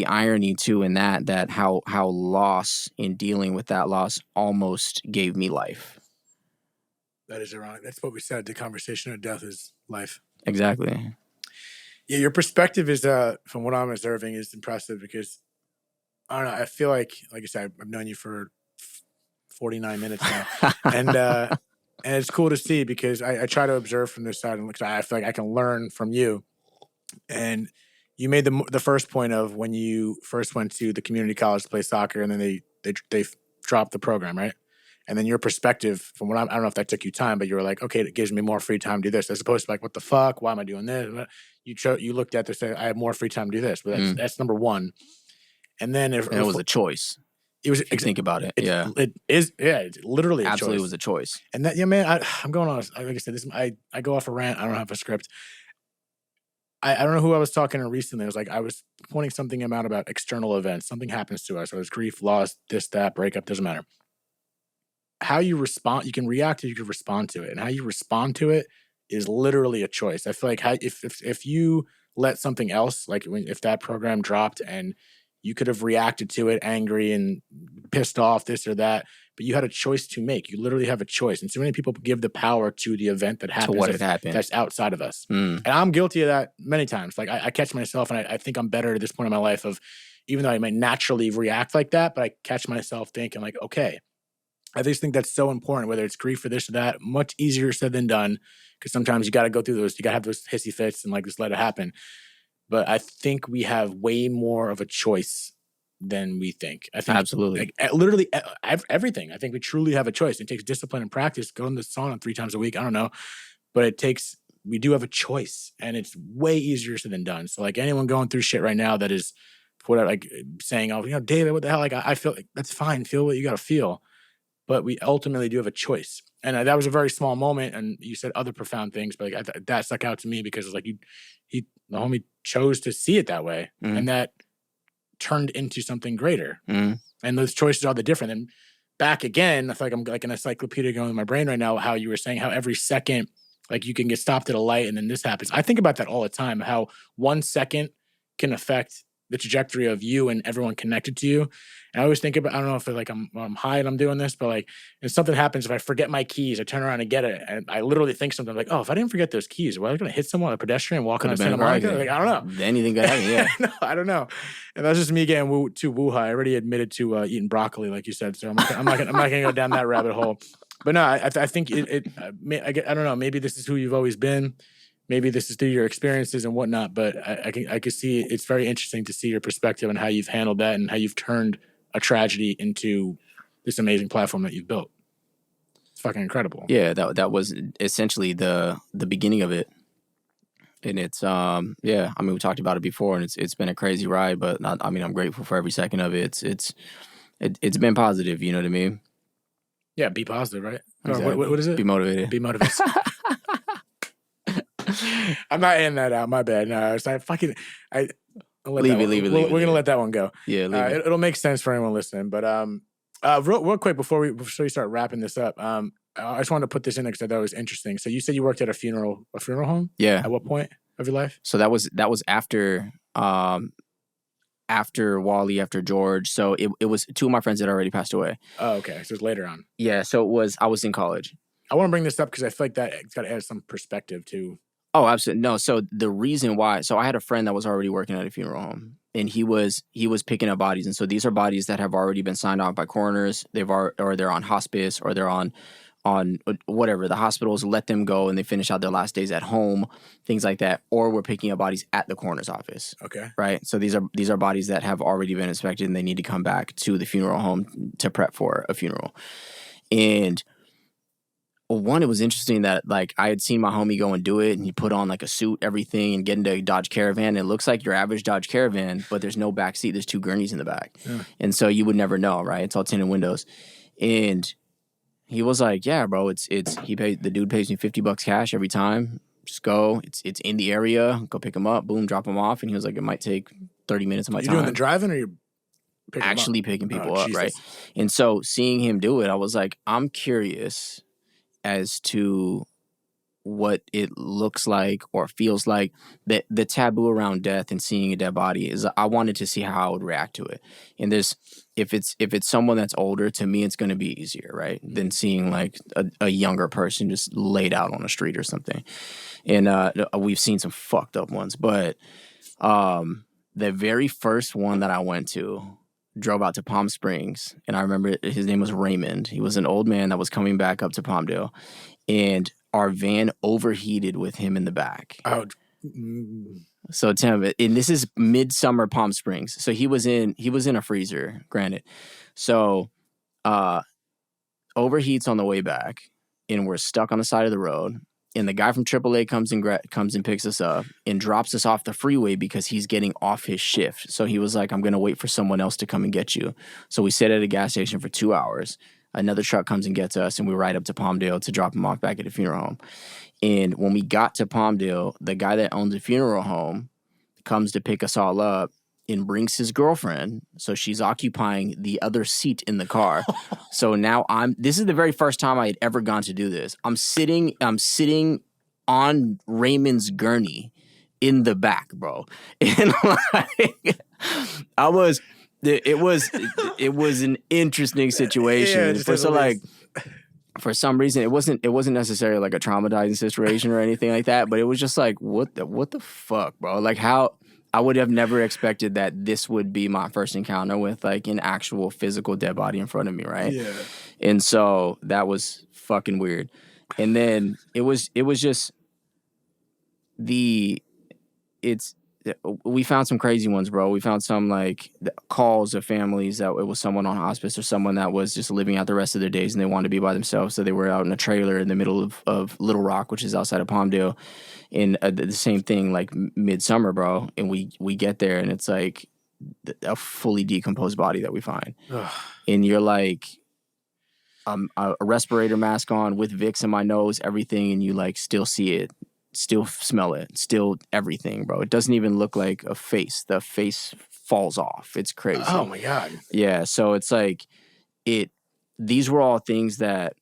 irony too in that how loss in dealing with that loss almost gave me life. That is ironic. That's what we said. The conversation of death is life. Exactly. Yeah, your perspective is, from what I'm observing, is impressive because I don't know. I feel like I said, I've known you for 49 minutes now, and it's cool to see because I try to observe from this side, and I feel like I can learn from you. And you made the first point of when you first went to the community college to play soccer, and then they dropped the program, right? And then your perspective, from what I don't know if that took you time, but you were like, okay, it gives me more free time to do this, as opposed to like, what the fuck? Why am I doing this? You looked at this, say, I have more free time to do this, but that's number one. And then it was a choice. It was. If you think about it, it is. Yeah, it's literally absolutely a choice. Was a choice. And that, yeah, man, I'm going on. Like I said, I go off a rant. I don't have a script. I don't know who I was talking to recently. It was like I was pointing something out about external events. Something happens to us. Whether it's grief, loss, this, that, breakup, doesn't matter. How you respond, you can react or you can respond to it. And how you respond to it is literally a choice. I feel like if you let something else, like if that program dropped and you could have reacted to it angry and pissed off, this or that, but you had a choice to make. You literally have a choice. And so many people give the power to the event that happens. To what happened. That's outside of us. And I'm guilty of that many times. Like I catch myself, and I think I'm better at this point in my life of, even though I might naturally react like that, but I catch myself thinking like, okay, I just think that's so important, whether it's grief or this or that, much easier said than done. Because sometimes you got to go through those, you got to have those hissy fits and like just let it happen. But I think we have way more of a choice than we think. I think absolutely, like, literally everything. I think we truly have a choice. It takes discipline and practice. Go in the sauna 3 times a week. I don't know, but we do have a choice, and it's way easier said than done. So like anyone going through shit right now that is, whatever, like saying, oh, David, what the hell? Like I feel like that's fine. Feel what you got to feel, but we ultimately do have a choice. And that was a very small moment. And you said other profound things, but like that stuck out to me because it's like the homie chose to see it that way, and that turned into something greater. And those choices are the different. And back again, I feel like I'm like an encyclopedia going in my brain right now, how you were saying how every second, like you can get stopped at a light and then this happens. I think about that all the time, how 1 second can affect the trajectory of you and everyone connected to you. And I always think about, I don't know if like I'm high and I'm doing this, but like if something happens, if I forget my keys, I turn around and get it. And I literally think something like, oh, if I didn't forget those keys, was I going to hit someone, a pedestrian walking to Santa Monica? Like, I don't know. Anything could happen, yeah. No, I don't know. And that's just me getting too woo-high. I already admitted to eating broccoli, like you said. So I'm not going to go down that rabbit hole. But no, I think I don't know. Maybe this is who you've always been. Maybe this is through your experiences and whatnot, but I can see it's very interesting to see your perspective and how you've handled that and how you've turned a tragedy into this amazing platform that you've built. It's fucking incredible. Yeah, that was essentially the beginning of it. And it's I mean, we talked about it before, and it's been a crazy ride, but I'm grateful for every second of it. It's been positive, you know what I mean? Yeah, be positive, right? Exactly. What is it? Be motivated. Be motivated. I'm not in that out. My bad. No, it's like fucking. Leave it. We're gonna let that one go. Yeah, leave it. It'll make sense for anyone listening. But real quick before we start wrapping this up, I just wanted to put this in because I thought it was interesting. So you said you worked at a funeral home. Yeah. At what point of your life? So that was after Wally, after George. So it was 2 of my friends that already passed away. Oh, okay. So it's later on. Yeah. So I was in college. I want to bring this up because I feel like that it's got to add some perspective to. Oh, absolutely. No. So the reason why, so I had a friend that was already working at a funeral home, and he was picking up bodies. And so these are bodies that have already been signed off by coroners. Or they're on hospice, or they're on whatever. The hospitals let them go and they finish out their last days at home, things like that. Or we're picking up bodies at the coroner's office. Okay. Right. So these are bodies that have already been inspected and they need to come back to the funeral home to prep for a funeral. And one, it was interesting that like I had seen my homie go and do it, and he put on like a suit, everything, and get into a Dodge Caravan. And it looks like your average Dodge Caravan, but there's no back seat. There's 2 gurneys in the back. Yeah. And so you would never know, right? It's all tinted windows. And he was like, yeah, bro, the dude pays me $50 cash every time. Just go. It's in the area. Go pick him up. Boom, drop him off. And he was like, it might take 30 minutes of my time. You doing the driving, or you actually picking people up, right? And so seeing him do it, I was like, I'm curious as to what it looks like or feels like. The taboo around death and seeing a dead body is, I wanted to see how I would react to it. And there's, if it's someone that's older, to me it's going to be easier, right, than seeing like a younger person just laid out on the street or something. And we've seen some fucked up ones, but the very first one that I went to, drove out to Palm Springs, and I remember his name was Raymond. He was an old man that was coming back up to Palmdale, and our van overheated with him in the back. Oh. So Tim, and this is midsummer Palm Springs. So he was in a freezer, granted. So overheats on the way back, and we're stuck on the side of the road. And the guy from AAA comes and picks us up and drops us off the freeway because he's getting off his shift. So he was like, I'm going to wait for someone else to come and get you. So we sit at a gas station for 2 hours. Another truck comes and gets us, and we ride up to Palmdale to drop him off back at the funeral home. And when we got to Palmdale, the guy that owns the funeral home comes to pick us all up and brings his girlfriend. So she's occupying the other seat in the car. So now this is the very first time I had ever gone to do this. I'm sitting on Raymond's gurney in the back, bro. And like, it was an interesting situation. Yeah, for some reason, it wasn't necessarily like a traumatizing situation or anything like that, but it was just like, what the fuck, bro? Like, how I would have never expected that this would be my first encounter with like an actual physical dead body in front of me, right? Yeah. And so that was fucking weird. And then it was just we found some crazy ones, bro. We found some like calls of families that it was someone on hospice or someone that was just living out the rest of their days and they wanted to be by themselves. So they were out in a trailer in the middle of Little Rock, which is outside of Palmdale. And the same thing, like midsummer, bro. And we get there and it's like a fully decomposed body that we find. Ugh. And you're like, a respirator mask on with Vicks in my nose, everything. And you like still see it. Still smell it, still everything, bro. It doesn't even look like a face. The face falls off. It's crazy. Oh my God. Yeah, so it's like these were all things that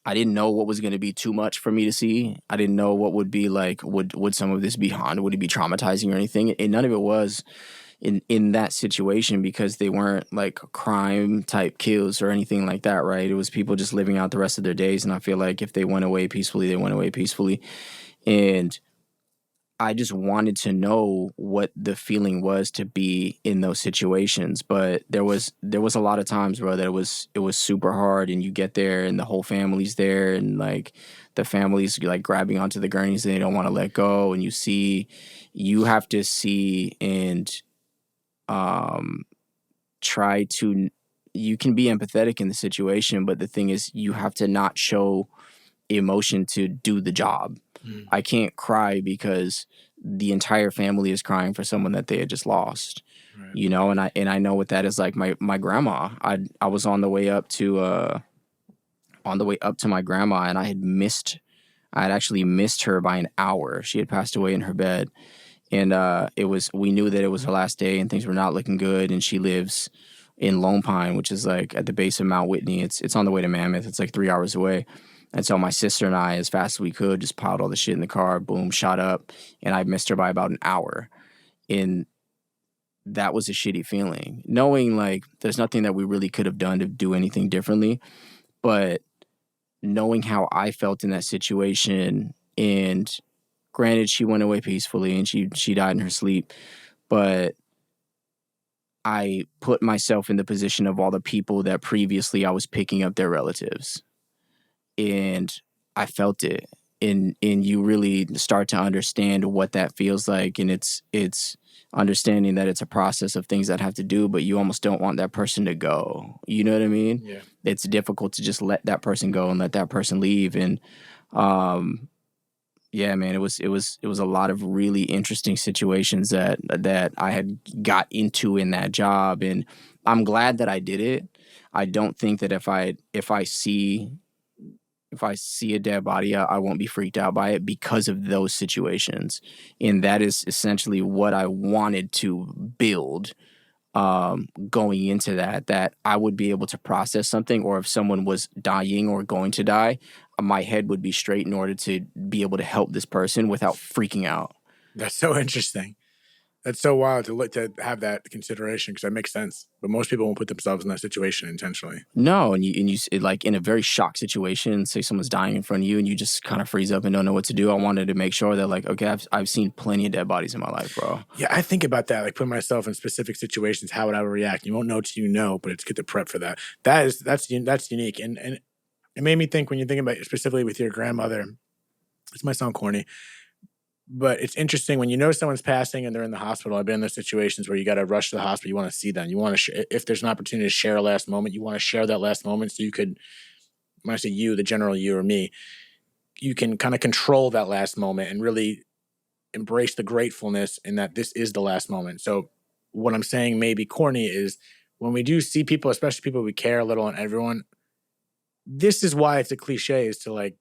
I didn't know what was going to be too much for me to see. I didn't know what would be like, would some of this be haunted? Would it be traumatizing or anything? And none of it was in that situation because they weren't like crime type kills or anything like that, right? It was people just living out the rest of their days. And I feel like if they went away peacefully, they went away peacefully. And I just wanted to know what the feeling was to be in those situations. But there was a lot of times, bro, that it was super hard, and you get there and the whole family's there, and like the family's like grabbing onto the gurneys and they don't want to let go. And you have to see and you can be empathetic in the situation, but the thing is you have to not show emotion to do the job. I can't cry because the entire family is crying for someone that they had just lost. Right. You know, and I know what that is like. My grandma, I was on the way up to my grandma, and I had actually missed her by an hour. She had passed away in her bed. And we knew that it was her last day and things were not looking good. And she lives in Lone Pine, which is like at the base of Mount Whitney. It's on the way to Mammoth. It's like 3 hours away. And so my sister and I, as fast as we could, just piled all the shit in the car, boom, shot up. And I missed her by about an hour. And that was a shitty feeling. Knowing like there's nothing that we really could have done to do anything differently. But knowing how I felt in that situation, and granted, she went away peacefully and she died in her sleep, but I put myself in the position of all the people that previously I was picking up their relatives, and I felt it. And you really start to understand what that feels like, and it's understanding that it's a process of things that have to do, but you almost don't want that person to go. You know what I mean? Yeah. It's difficult to just let that person go and let that person leave, and yeah, man, it was a lot of really interesting situations that I had got into in that job, and I'm glad that I did it. I don't think that if I see a dead body, I won't be freaked out by it because of those situations, and that is essentially what I wanted to build going into that I would be able to process something, or if someone was dying or going to die, my head would be straight in order to be able to help this person without freaking out. That's so interesting. That's so wild to have that consideration, because that makes sense. But most people won't put themselves in that situation intentionally. No, and like in a very shocked situation, say someone's dying in front of you, and you just kind of freeze up and don't know what to do. I wanted to make sure that, like, okay, I've seen plenty of dead bodies in my life, bro. Yeah, I think about that, like putting myself in specific situations. How would I react? You won't know till you know, but it's good to prep for that. That's unique, and it made me think when you're thinking about specifically with your grandmother. This might sound corny, but it's interesting when you know someone's passing and they're in the hospital. I've been in those situations where you got to rush to the hospital. You want to see them. You want to, if there's an opportunity to share a last moment, you want to share that last moment so you could, when I say you, the general you or me, you can kind of control that last moment and really embrace the gratefulness in that this is the last moment. So what I'm saying may be corny is when we do see people, especially people we care a little on everyone, this is why it's a cliche, is to like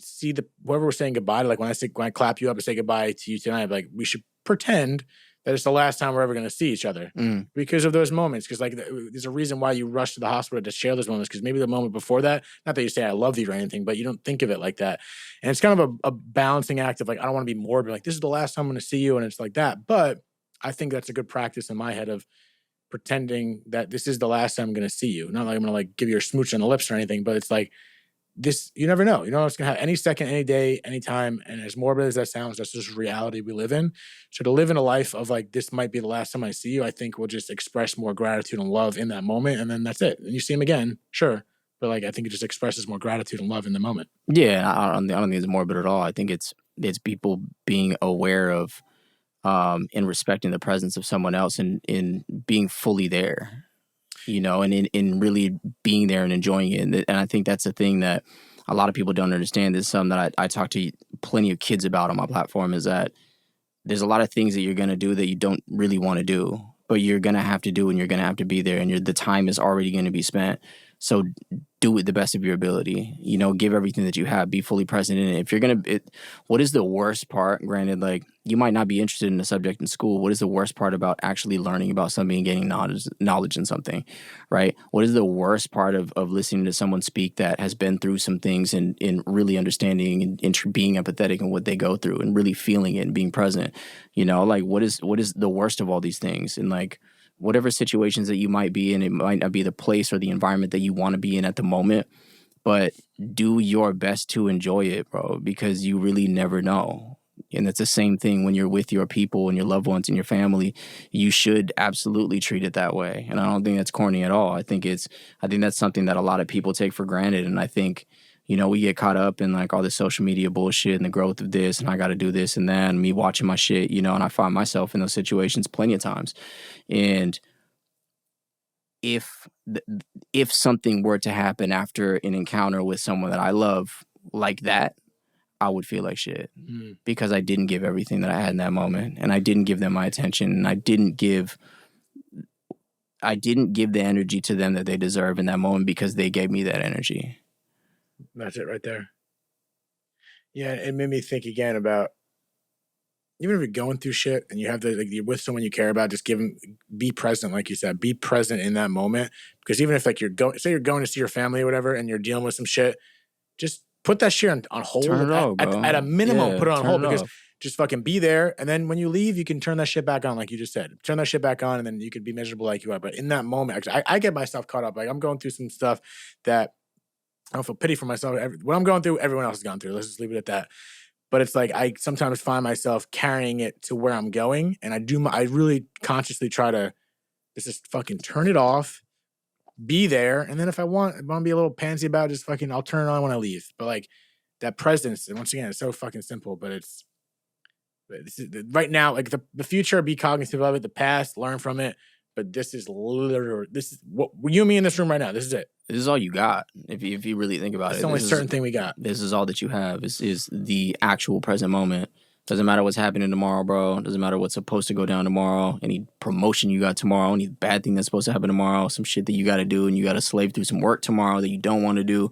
see whoever we're saying goodbye to. Like when I clap you up and say goodbye to you tonight, like we should pretend that it's the last time we're ever going to see each other because of those moments. Because like there's a reason why you rush to the hospital to share those moments. Because maybe the moment before that, not that you say I love you or anything, but you don't think of it like that. And it's kind of a balancing act of like, I don't want to be morbid. Like this is the last time I'm going to see you, and it's like that. But I think that's a good practice in my head of pretending that this is the last time I'm going to see you. Not like I'm going to like give you a smooch on the lips or anything, but it's like, this, you never know. You know, it's going to have any second, any day, any time. And as morbid as that sounds, that's just reality we live in. So to live in a life of like, this might be the last time I see you, I think we'll just express more gratitude and love in that moment. And then that's it. And you see him again, sure. But like, I think it just expresses more gratitude and love in the moment. Yeah, I don't think it's morbid at all. I think it's people being aware of and respecting the presence of someone else, and in being fully there. You know, and in really being there and enjoying it. And I think that's the thing that a lot of people don't understand. This is something that I talk to plenty of kids about on my platform, is that there's a lot of things that you're going to do that you don't really want to do, but you're going to have to do, and you're going to have to be there, and the time is already going to be spent. So do it the best of your ability, you know, give everything that you have, be fully present in it. If you're going to, what is the worst part? Granted, like you might not be interested in the subject in school. What is the worst part about actually learning about something and gaining knowledge in something, right? What is the worst part of listening to someone speak that has been through some things, and really understanding and being empathetic in what they go through and really feeling it and being present, you know, like what is the worst of all these things? And like, whatever situations that you might be in, it might not be the place or the environment that you want to be in at the moment, but do your best to enjoy it, bro, because you really never know. And it's the same thing when you're with your people and your loved ones and your family. You should absolutely treat it that way. And I don't think that's corny at all. I think that's something that a lot of people take for granted. And I think, you know, we get caught up in like all this social media bullshit and the growth of this, and I got to do this and that, and me watching my shit, you know, and I find myself in those situations plenty of times. And if something were to happen after an encounter with someone that I love like that, I would feel like shit because I didn't give everything that I had in that moment, and I didn't give them my attention, and I didn't give the energy to them that they deserve in that moment because they gave me that energy. That's it right there. Yeah, it made me think again about, even if you're going through shit and you have like you're with someone you care about, just be present, like you said, be present in that moment. Because even if like you're going to see your family or whatever, and you're dealing with some shit, just put that shit on hold. Turn it off, bro. At a minimum, put it on hold, because just fucking be there. And then when you leave, you can turn that shit back on, like you just said. Turn that shit back on, and then you can be miserable like you are. But in that moment, actually, I get myself caught up. Like I'm going through some stuff that I don't feel pity for myself. What I'm going through, everyone else has gone through. Let's just leave it at that. But it's like I sometimes find myself carrying it to where I'm going, and I really consciously try to just fucking turn it off, be there, and then if I want to be a little pansy about it, just fucking I'll turn it on when I leave. But like that presence, and once again, it's so fucking simple, but this is right now, like the future, be cognizant of it, the past, learn from it. But this is what you and me in this room right now. This is it. This is all you got. If you really think about it, it's the only certain thing we got. This is all that you have. Is the actual present moment. Doesn't matter what's happening tomorrow, bro. Doesn't matter what's supposed to go down tomorrow. Any promotion you got tomorrow. Any bad thing that's supposed to happen tomorrow. Some shit that you got to do, and you got to slave through some work tomorrow that you don't want to do.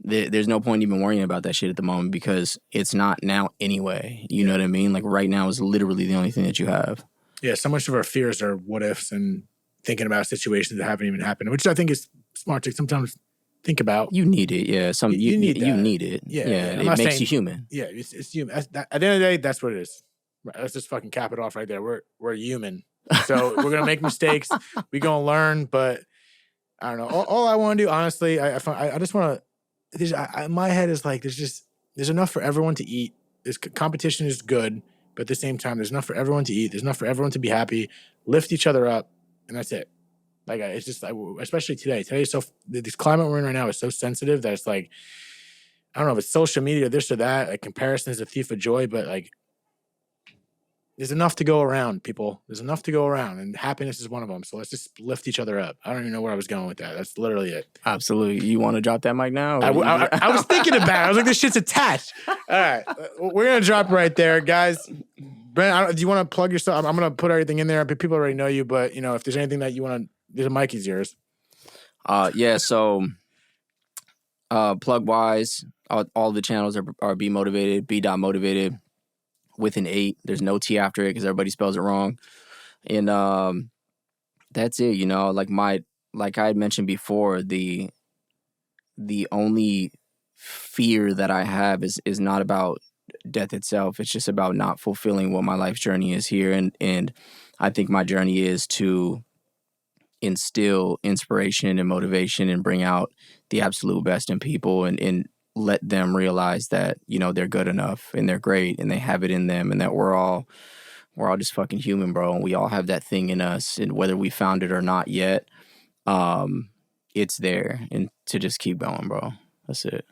There's no point even worrying about that shit at the moment because it's not now anyway. You know what I mean? Like right now is literally the only thing that you have. Yeah, so much of our fears are what ifs and thinking about situations that haven't even happened, which I think is smart to sometimes think about. You need it, yeah. You need that. You need it. Yeah, It makes you human. Yeah, it's human. At the end of the day, that's what it is. Right, let's just fucking cap it off right there. We're human, so we're gonna make mistakes. We gonna learn, but I don't know. All I want to do, honestly, I just want to. My head is like, there's enough for everyone to eat. This competition is good, but at the same time, there's enough for everyone to eat. There's enough for everyone to be happy. Lift each other up, and that's it. Like, it's just like, especially today. Today is so, this climate we're in right now is so sensitive that it's like, I don't know if it's social media, this or that. Like, comparison is a thief of joy, but like, there's enough to go around, people. There's enough to go around, and happiness is one of them. So let's just lift each other up. I don't even know where I was going with that. That's literally it. Absolutely. You want to drop that mic now? I was thinking about it. I was like, this shit's attached. All right. We're going to drop right there. Guys, Brandon, do you want to plug yourself? I'm going to put everything in there. People already know you, but, if there's anything that you want to, the mic is yours. Yeah, so plug-wise, all the channels are Be Motivated, B.Motivated. With an 8, there's no T after it because everybody spells it wrong, and that's it. Like I had mentioned before, the only fear that I have is not about death itself. It's just about not fulfilling what my life's journey is here, and I think my journey is to instill inspiration and motivation and bring out the absolute best in people, and let them realize that, they're good enough and they're great and they have it in them, and that we're all just fucking human, bro. And we all have that thing in us, and whether we found it or not yet, it's there, and to just keep going, bro. That's it.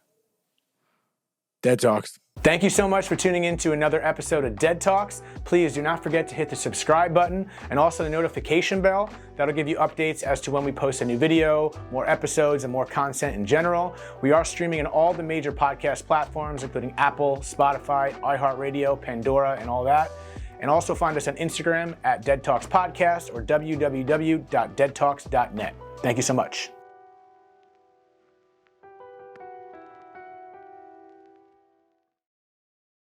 Dead Talks. Thank you so much for tuning in to another episode of Dead Talks. Please do not forget to hit the subscribe button and also the notification bell. That'll give you updates as to when we post a new video, more episodes, and more content in general. We are streaming on all the major podcast platforms, including Apple, Spotify, iHeartRadio, Pandora, and all that. And also find us on Instagram at Dead Talks Podcast or www.deadtalks.net. Thank you so much.